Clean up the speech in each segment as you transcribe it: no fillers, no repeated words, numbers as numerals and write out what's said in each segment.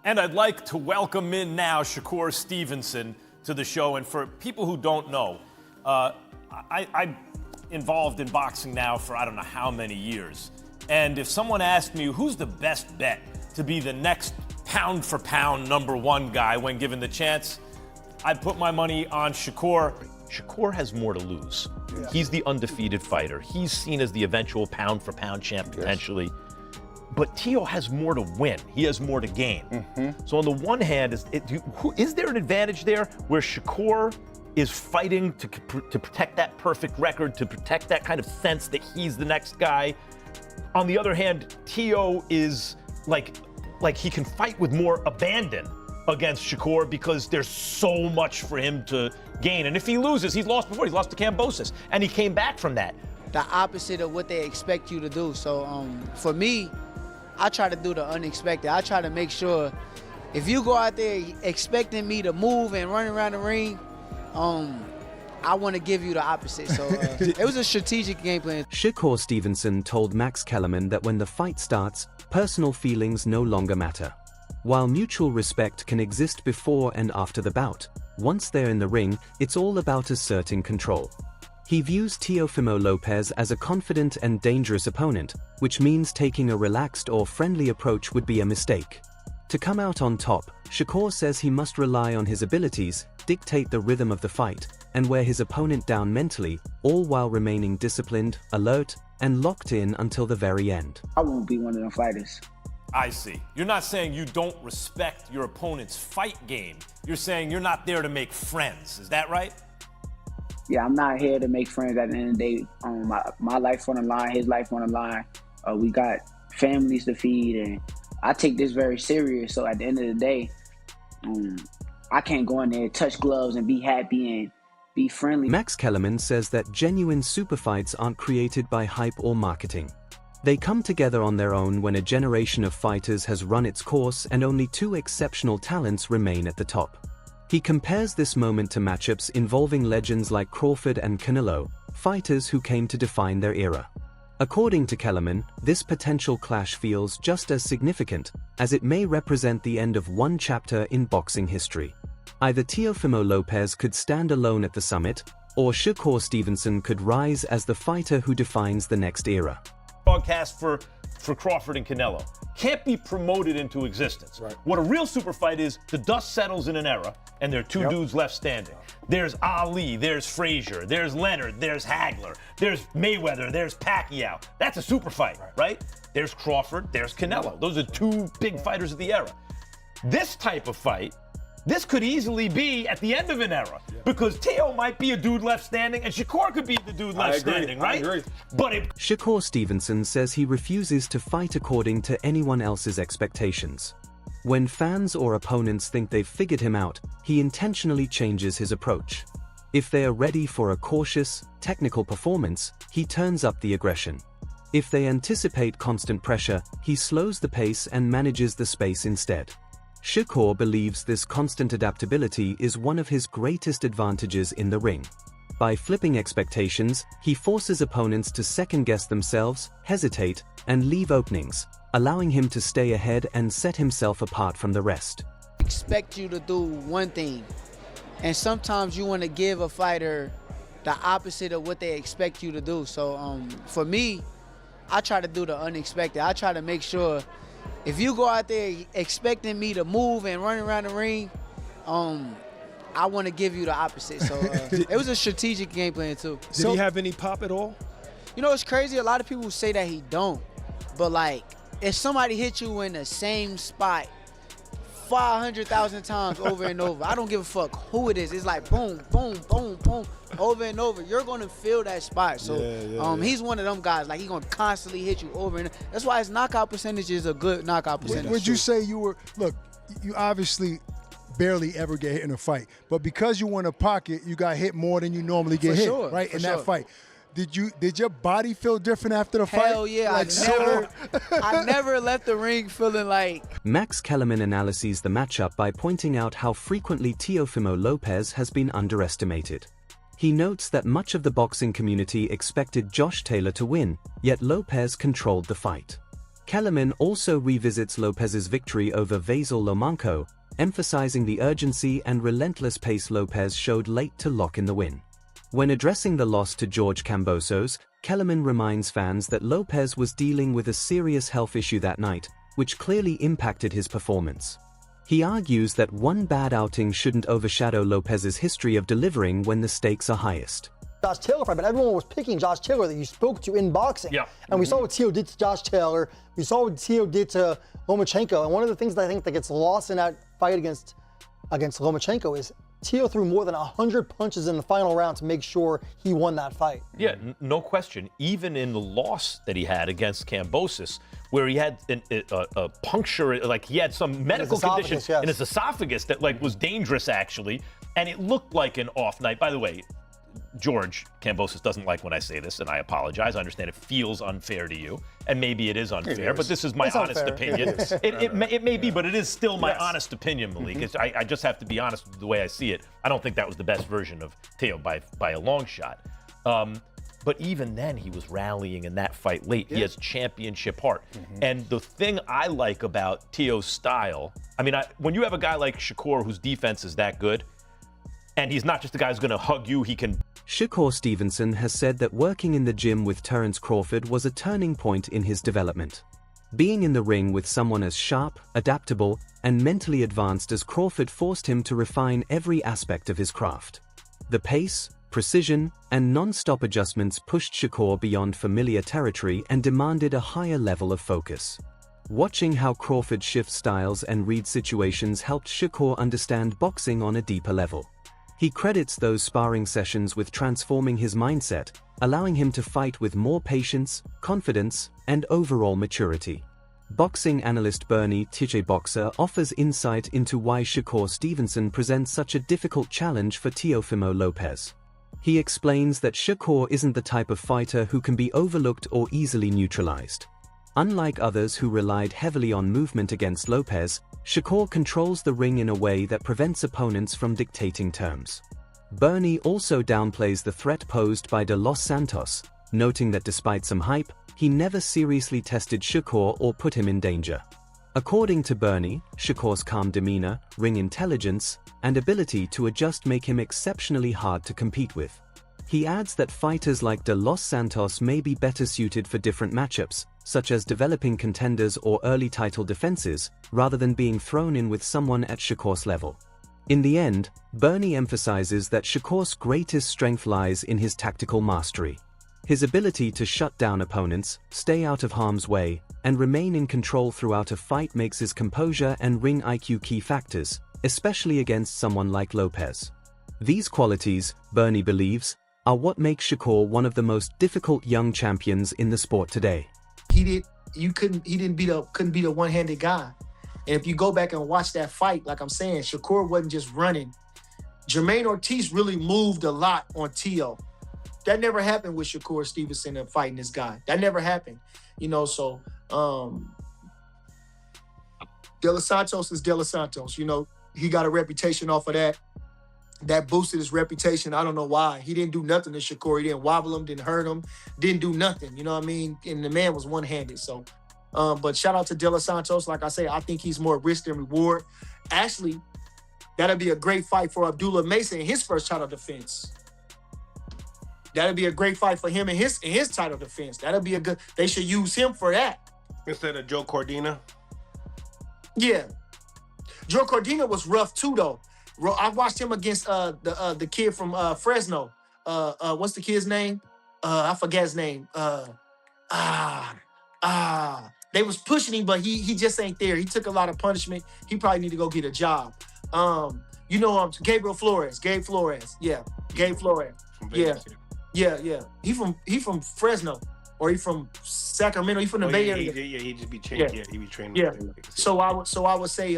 And I'd like to welcome in now Shakur Stevenson to the show. And for people who don't know, I'm involved in boxing now for I don't know how many years. And if someone asked me who's the best bet to be the next pound for pound #1 guy when given the chance, I'd put my money on Shakur. Shakur has more to lose. Yeah. He's the undefeated fighter. He's seen as the eventual pound for pound champ potentially. Yes. But Teo has more to win. He has more to gain. So on the one hand, is there an advantage there where Shakur is fighting to protect that perfect record, to protect that kind of sense that he's the next guy? On the other hand, Teo is like he can fight with more abandon against Shakur because there's so much for him to gain. And if he loses, he's lost before. He's lost to Kambosos, and he came back from that. The opposite of what they expect you to do. So for me, I try to do the unexpected. I try to make sure if you go out there expecting me to move and run around the ring, I want to give you the opposite. So it was a strategic game plan. Shakur Stevenson told Max Kellerman that when the fight starts, personal feelings no longer matter. While mutual respect can exist before and after the bout, once they're in the ring, it's all about asserting control. He views Teofimo Lopez as a confident and dangerous opponent, which means taking a relaxed or friendly approach would be a mistake. To come out on top, Shakur says he must rely on his abilities, dictate the rhythm of the fight, and wear his opponent down mentally, all while remaining disciplined, alert, and locked in until the very end. I won't be one of them fighters. I see. You're not saying you don't respect your opponent's fight game. You're saying you're not there to make friends. Is that right? Yeah, I'm not here to make friends at the end of the day. My life's on the line, his life on the line. We got families to feed, and I take this very serious. So at the end of the day, I can't go in there, touch gloves, and be happy and be friendly. Max Kellerman says that genuine super fights aren't created by hype or marketing. They come together on their own when a generation of fighters has run its course and only 2 exceptional talents remain at the top. He compares this moment to matchups involving legends like Crawford and Canelo, fighters who came to define their era. According to Kellerman, this potential clash feels just as significant, as it may represent the end of one chapter in boxing history. Either Teofimo Lopez could stand alone at the summit, or Shakur Stevenson could rise as the fighter who defines the next era. Broadcast for Crawford and Canelo can't be promoted into existence. Right. What a real super fight is, the dust settles in an era, and there are 2 dudes left standing. There's Ali, there's Frazier, there's Leonard, there's Hagler, there's Mayweather, there's Pacquiao. That's a super fight, right? There's Crawford, there's Canelo. Those are 2 big fighters of the era. This type of fight, this could easily be at the end of an era, because Teo might be a dude left standing and Shakur could be the dude left standing, right? I agree. But Shakur Stevenson says he refuses to fight according to anyone else's expectations. When fans or opponents think they've figured him out, he intentionally changes his approach. If they are ready for a cautious, technical performance, he turns up the aggression. If they anticipate constant pressure, he slows the pace and manages the space instead. Shakur believes this constant adaptability is one of his greatest advantages in the ring. By flipping expectations, he forces opponents to second-guess themselves, hesitate, and leave openings, allowing him to stay ahead and set himself apart from the rest. Expect you to do one thing, and sometimes you want to give a fighter the opposite of what they expect you to do. So for me, I try to do the unexpected. I try to make sure if you go out there expecting me to move and run around the ring, I want to give you the opposite. So it was a strategic game plan too. Did he have any pop at all? You know, it's crazy. A lot of people say that he don't. But like, if somebody hit you in the same spot 500,000 times over and over, I don't give a fuck who it is. It's like boom, boom, boom, boom, over and over. You're gonna feel that spot. So he's one of them guys. Like, he's gonna constantly hit you over and that's why his knockout percentage is a good knockout percentage. Would you say you were? Look, you obviously barely ever get hit in a fight, but because you won a pocket, you got hit more than you normally get hit, right? In that fight. Did your body feel different after the fight? Hell yeah, like I never left the ring feeling like. Max Kellerman analyzes the matchup by pointing out how frequently Teofimo Lopez has been underestimated. He notes that much of the boxing community expected Josh Taylor to win, yet Lopez controlled the fight. Kellerman also revisits Lopez's victory over Vasyl Lomachenko, emphasizing the urgency and relentless pace Lopez showed late to lock in the win. When addressing the loss to George Kambosos, Kellerman reminds fans that Lopez was dealing with a serious health issue that night, which clearly impacted his performance. He argues that one bad outing shouldn't overshadow Lopez's history of delivering when the stakes are highest. Josh Taylor fight, but everyone was picking Josh Taylor that you spoke to in boxing. Yeah. And we saw what Teo did to Josh Taylor. We saw what Teo did to Lomachenko. And one of the things that I think that gets lost in that fight against Lomachenko is Teo threw more than 100 punches in the final round to make sure he won that fight. Yeah, no question. Even in the loss that he had against Kambosos, where he had a puncture, like he had some medical condition in his esophagus that like was dangerous actually, and it looked like an off night. By the way, George Kambosos doesn't like when I say this, and I apologize. I understand it feels unfair to you, and maybe it is unfair, but this is my honest opinion. It may be, but it is still my honest opinion, Malik. I just have to be honest with the way I see it. I don't think that was the best version of Teo by a long shot. But even then, he was rallying in that fight late. He has championship heart. And the thing I like about Teo's style, I mean, when you have a guy like Shakur whose defense is that good, and he's not just a guy who's going to hug you, he can... Shakur Stevenson has said that working in the gym with Terence Crawford was a turning point in his development. Being in the ring with someone as sharp, adaptable, and mentally advanced as Crawford forced him to refine every aspect of his craft. The pace, precision, and non-stop adjustments pushed Shakur beyond familiar territory and demanded a higher level of focus. Watching how Crawford shifts styles and reads situations helped Shakur understand boxing on a deeper level. He credits those sparring sessions with transforming his mindset, allowing him to fight with more patience, confidence, and overall maturity. Boxing analyst Bernie Boxer offers insight into why Shakur Stevenson presents such a difficult challenge for Teofimo Lopez. He explains that Shakur isn't the type of fighter who can be overlooked or easily neutralized. Unlike others who relied heavily on movement against Lopez, Shakur controls the ring in a way that prevents opponents from dictating terms. Bernie also downplays the threat posed by De Los Santos, noting that despite some hype, he never seriously tested Shakur or put him in danger. According to Bernie, Shakur's calm demeanor, ring intelligence, and ability to adjust make him exceptionally hard to compete with. He adds that fighters like De Los Santos may be better suited for different matchups, such as developing contenders or early title defenses, rather than being thrown in with someone at Shakur's level. In the end, Bernie emphasizes that Shakur's greatest strength lies in his tactical mastery. His ability to shut down opponents, stay out of harm's way, and remain in control throughout a fight makes his composure and ring IQ key factors, especially against someone like Lopez. These qualities, Bernie believes, are what make Shakur one of the most difficult young champions in the sport today. Couldn't beat a one-handed guy. And if you go back and watch that fight, like I'm saying, Shakur wasn't just running. Jermaine Ortiz really moved a lot on Teo. That never happened with Shakur Stevenson and fighting this guy. That never happened. So De Los Santos is De Los Santos. He got a reputation off of that. That boosted his reputation. I don't know why. He didn't do nothing to Shakur. He didn't wobble him, didn't hurt him, didn't do nothing. You know what I mean? And the man was one-handed. So, but shout out to De Los Santos. Like I say, I think he's more risk than reward. Actually, that'll be a great fight for Abdullah Mason in his first title defense. That'll be a great fight for him in his title defense. That'll be a good. They should use him for that instead of Joe Cordina. Yeah, Joe Cordina was rough too, though. I watched him against the kid from Fresno. What's the kid's name? I forget his name. They was pushing him, but he just ain't there. He took a lot of punishment. He probably need to go get a job. Gabriel Flores. Gabe Flores. Yeah, Gabe Flores. Yeah. He from Fresno, or he from Sacramento. He from the Bay Area. He just be training. Yeah, he be training. Yeah. So I would say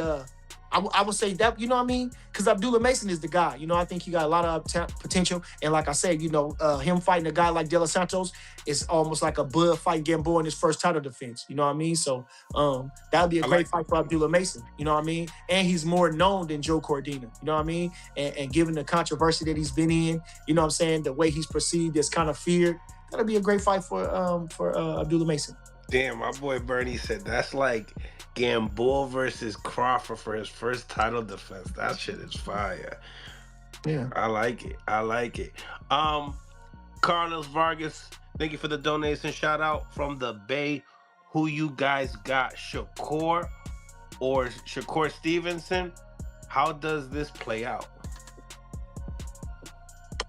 I would say that, you know what I mean? Because Abdullah Mason is the guy. I think he got a lot of potential. And like I said, him fighting a guy like De Los Santos is almost like a Bud fight Gamboa in his first title defense. You know what I mean? So that would be a great fight for Abdullah Mason. You know what I mean? And he's more known than Joe Cordina. You know what I mean? And given the controversy that he's been in, you know what I'm saying? The way he's perceived as kind of feared, that'll be a great fight for Abdullah Mason. Damn, my boy Bernie said that's like Gamboa versus Crawford for his first title defense. That shit is fire. Yeah. I like it. I like it. Carlos Vargas, thank you for the donation. Shout out from the Bay. Who you guys got, Shakur or Shakur Stevenson? How does this play out?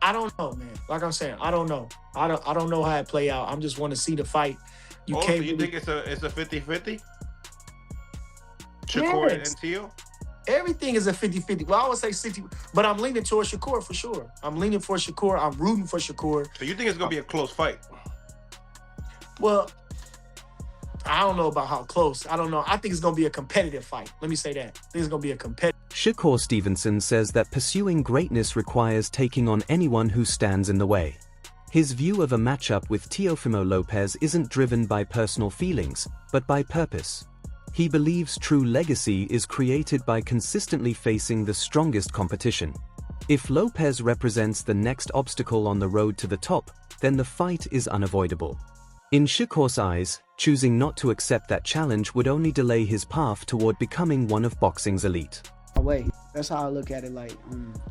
I don't know, man. Like I'm saying, I don't know. I don't know how it play out. I'm just want to see the fight. You think it's a 50-50? Shakur and Teo? Everything is a 50-50. Well, I would say 60, but I'm leaning towards Shakur for sure. I'm leaning for Shakur. I'm rooting for Shakur. So you think it's going to be a close fight? Well, I don't know about how close. I don't know. I think it's going to be a competitive fight. Let me say that. I think it's going to be a competitive. Shakur Stevenson says that pursuing greatness requires taking on anyone who stands in the way. His view of a matchup with Teofimo Lopez isn't driven by personal feelings, but by purpose. He believes true legacy is created by consistently facing the strongest competition. If Lopez represents the next obstacle on the road to the top, then the fight is unavoidable. In Shakur's eyes, choosing not to accept that challenge would only delay his path toward becoming one of boxing's elite. Way. That's how I look at it. Like,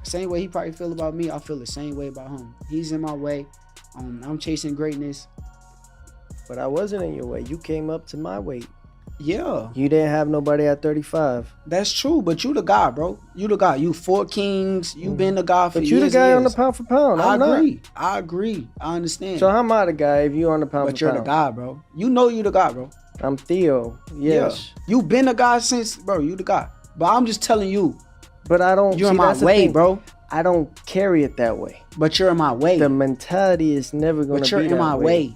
same way he probably feel about me, I feel the same way about him. He's in my way. I'm chasing greatness. But I wasn't in your way. You came up to my weight. Yeah. You didn't have nobody at 35. That's true, but you the guy, bro. You the guy. You 4 Kings. You been the guy for years. But you the guy on the years. pound for pound. I agree. Not. I agree. I understand. So how am I the guy if you on the pound for pound? But you're the guy, bro. You know you the guy, bro. I'm Theo. Yes. Yeah. You been the guy since, bro. You the guy. But I'm just telling you. But I don't. You're in my way, bro. I don't carry it that way. But you're in my way. The mentality is never going to be that way. But you're in my way.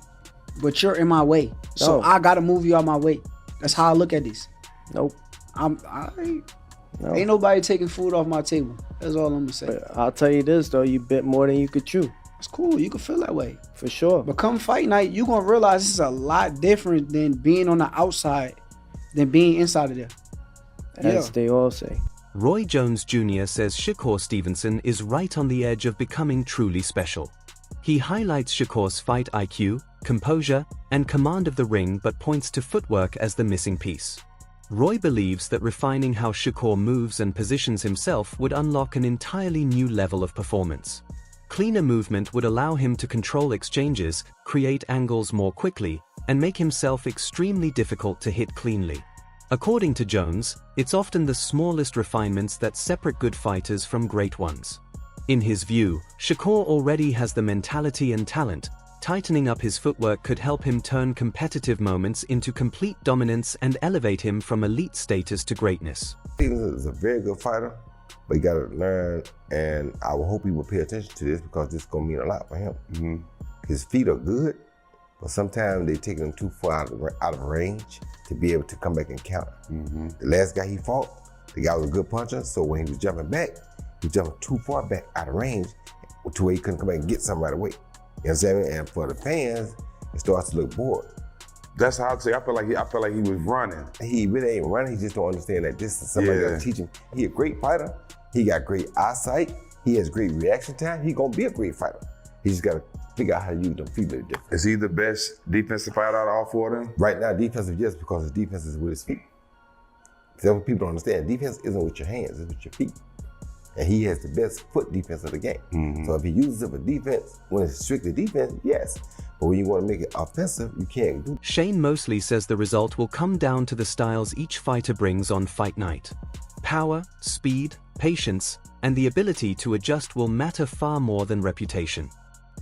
But you're in my way. So I got to move you out my way. That's how I look at this. Nope. Ain't nobody taking food off my table. That's all I'm going to say. But I'll tell you this, though. You bit more than you could chew. It's cool. You can feel that way. For sure. But come fight night, you're going to realize this is a lot different than being on the outside than being inside of there. As they all say. Roy Jones Jr. says Shakur Stevenson is right on the edge of becoming truly special. He highlights Shakur's fight IQ, composure, and command of the ring, but points to footwork as the missing piece. Roy believes that refining how Shakur moves and positions himself would unlock an entirely new level of performance. Cleaner movement would allow him to control exchanges, create angles more quickly, and make himself extremely difficult to hit cleanly. According to Jones, it's often the smallest refinements that separate good fighters from great ones. In his view, Shakur already has the mentality and talent. Tightening up his footwork could help him turn competitive moments into complete dominance and elevate him from elite status to greatness. Stevenson is a very good fighter, but he got to learn, and I will hope he will pay attention to this because this is going to mean a lot for him. Mm-hmm. His feet are good, but sometimes they take him too far out of range to be able to come back and counter. Mm-hmm. The last guy he fought, the guy was a good puncher, so when he was jumping back, he was jumping too far back out of range to where he couldn't come back and get something right away. You know what I'm saying? And for the fans, it starts to look bored. That's how I say. I feel like he was running. He really ain't running. He just don't understand that this is somebody got to teach him. He a great fighter. He got great eyesight. He has great reaction time. He gonna be a great fighter. He just got to figure out how to use them feet a little different. Is he the best defensive fighter out of all 4 of them? Right now, defensive, yes, because his defense is with his feet. That's what people don't understand. Defense isn't with your hands, it's with your feet. And he has the best foot defense of the game. Mm-hmm. So if he uses it for defense, when it's strictly defense, yes. But when you want to make it offensive, you can't do it. Shane Mosley says the result will come down to the styles each fighter brings on fight night. Power, speed, patience, and the ability to adjust will matter far more than reputation.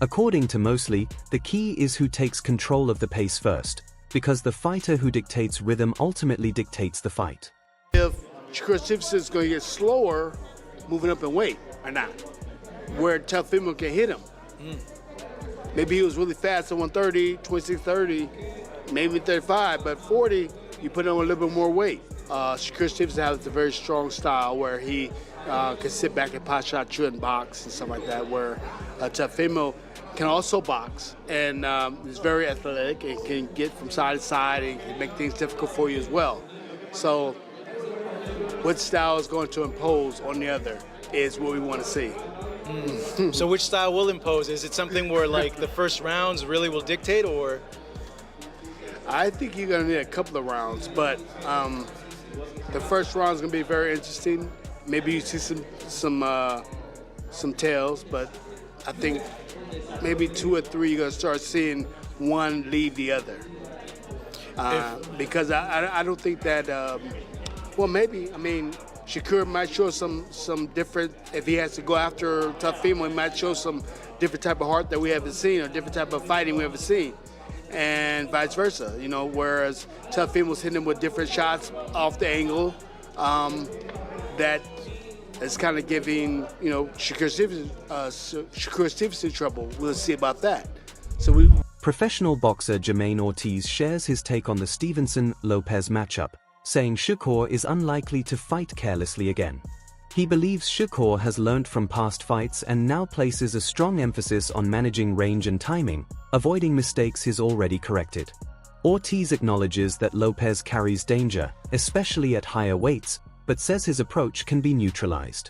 According to Mosley, the key is who takes control of the pace first, because the fighter who dictates rhythm ultimately dictates the fight. If Shakur Stevenson is going to get slower, moving up in weight or not, where Teofimo can hit him. Maybe he was really fast at 130, 26-30, maybe 35, but 40, you put on a little bit more weight. Shakur Stevenson has a very strong style where he can sit back and pot shot you and box and stuff like that, where Teofimo can also box and is very athletic and can get from side to side and can make things difficult for you as well. So what style is going to impose on the other is what we want to see. So which style will impose? Is it something where like the first rounds really will dictate, or? I think you're going to need a couple of rounds, but the first round is going to be very interesting. Maybe you see some tails, but I think maybe 2 or 3 you're going to start seeing one leave the other. Because I don't think that, well, maybe, I mean, Shakur might show some different, if he has to go after Teofimo, he might show some different type of heart that we haven't seen or different type of fighting we haven't seen. And vice versa, you know, whereas Teofimo's hitting him with different shots off the angle that is kind of giving, you know, Shakur Stevenson trouble. We'll see about that. Professional boxer Jermaine Ortiz shares his take on the Stevenson-Lopez matchup, saying Shakur is unlikely to fight carelessly again. He believes Shakur has learnt from past fights and now places a strong emphasis on managing range and timing, avoiding mistakes he's already corrected. Ortiz acknowledges that Lopez carries danger, especially at higher weights, but says his approach can be neutralized.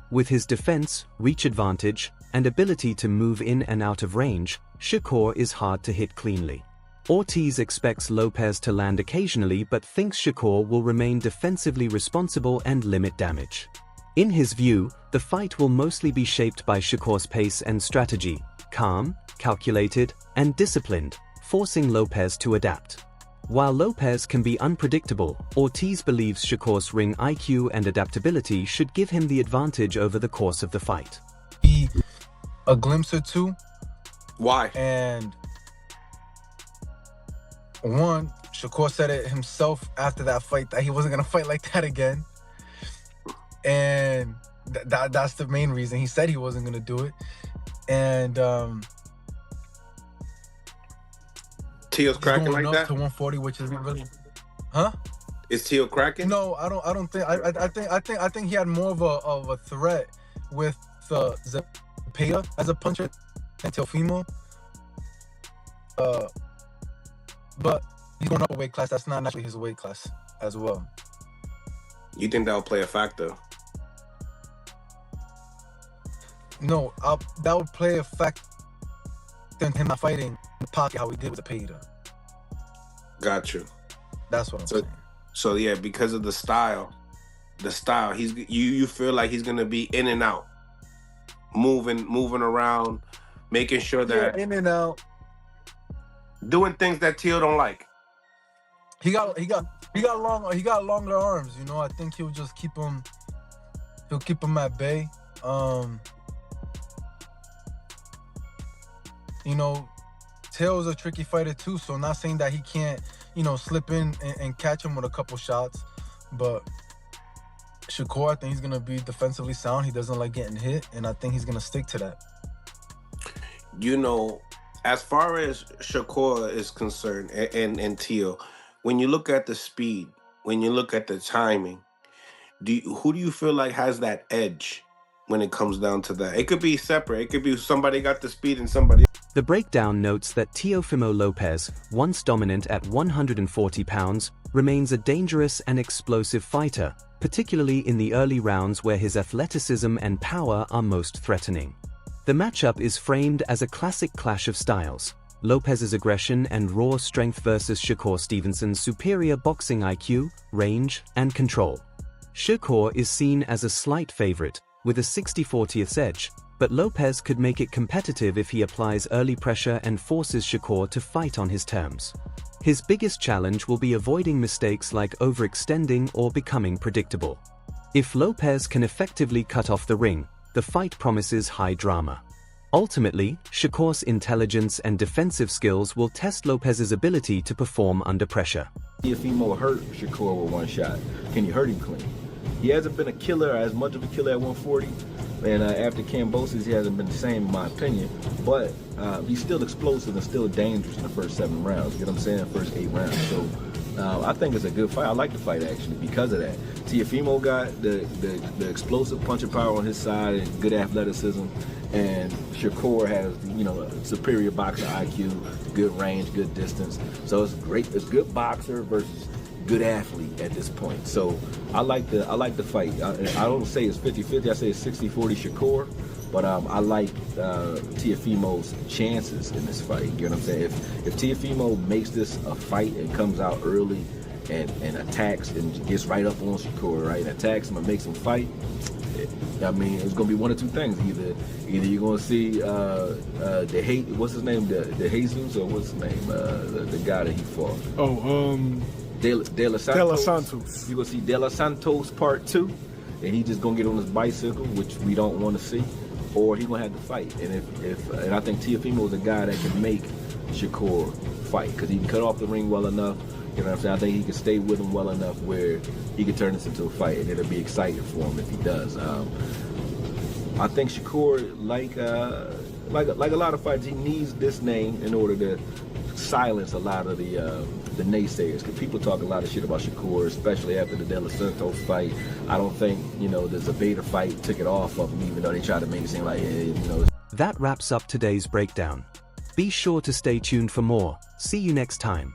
With his defense, reach advantage, and ability to move in and out of range, Shakur is hard to hit cleanly. Ortiz expects Lopez to land occasionally but thinks Shakur will remain defensively responsible and limit damage. In his view, the fight will mostly be shaped by Shakur's pace and strategy, calm, calculated, and disciplined, forcing Lopez to adapt. While Lopez can be unpredictable, Ortiz believes Shakur's ring IQ and adaptability should give him the advantage over the course of the fight. A glimpse or two. Why? And one, Shakur said it himself after that fight that he wasn't going to fight like that again. And that's the main reason. He said he wasn't going to do it. And Teo's cracking like that? To 140, which is really, huh? Is Teo cracking? No, I don't think. I think he had more of a threat with Zepeda as a puncher than Teofimo. But he's going up a weight class. That's not actually his weight class as well. You think that'll play a factor? No, that would play a factor in him not fighting in the pocket how he did with Zepeda. Got you. That's what I'm saying. So yeah, because of the style, you feel like he's gonna be in and out, moving around, making sure that in and out, doing things that Teo don't like. He got longer arms. You know, I think he'll just keep him at bay. You know, Teo's a tricky fighter too, so not saying that he can't, you know, slip in and catch him with a couple shots, but Shakur, I think he's gonna be defensively sound. He doesn't like getting hit, and I think he's gonna stick to that. You know, as far as Shakur is concerned, and Teo, when you look at the speed, when you look at the timing, who do you feel like has that edge when it comes down to that? It could be separate. It could be somebody got the speed and somebody. The breakdown notes that Teofimo Lopez, once dominant at 140 pounds, remains a dangerous and explosive fighter, particularly in the early rounds where his athleticism and power are most threatening. The matchup is framed as a classic clash of styles: Lopez's aggression and raw strength versus Shakur Stevenson's superior boxing IQ, range, and control. Shakur is seen as a slight favorite, with a 60-40th edge, but Lopez could make it competitive if he applies early pressure and forces Shakur to fight on his terms. His biggest challenge will be avoiding mistakes like overextending or becoming predictable. If Lopez can effectively cut off the ring, the fight promises high drama. Ultimately, Shakur's intelligence and defensive skills will test Lopez's ability to perform under pressure. Teofimo hurt Shakur with one shot. Can you hurt him clean? He hasn't been a killer, as much of a killer at 140. And after Cambosis, he hasn't been the same in my opinion. But he's still explosive and still dangerous in the first 7 rounds. You know what I'm saying? First 8 rounds. So I think it's a good fight. I like the fight actually because of that. Teofimo got the explosive punching power on his side and good athleticism. And Shakur has, you know, a superior boxer IQ, good range, good distance. So it's great. It's good boxer versus good athlete at this point. So I like the fight. I don't say it's 50-50. I say it's 60-40 Shakur. But I like Teofimo's chances in this fight. You know what I'm saying? If Teofimo makes this a fight and comes out early and attacks and gets right up on Shakur, right, and attacks him and makes him fight, I mean, it's gonna be one of two things. Either you're gonna see what's his name, the Jesus, or what's his name, the guy that he fought. De La Santos. You're gonna see De La Santos Part 2, and he just gonna get on his bicycle, which we don't want to see. Or he's gonna have to fight, and and I think Teofimo is a guy that can make Shakur fight because he can cut off the ring well enough. You know what I'm saying? I think he can stay with him well enough where he can turn this into a fight, and it'll be exciting for him if he does. I think Shakur, like a lot of fights, he needs this name in order to silence a lot of the naysayers. Because people talk a lot of shit about Shakur, especially after the De La Santos fight. I don't think, the Zabata fight took it off of him, even though they tried to make it seem like, That wraps up today's breakdown. Be sure to stay tuned for more. See you next time.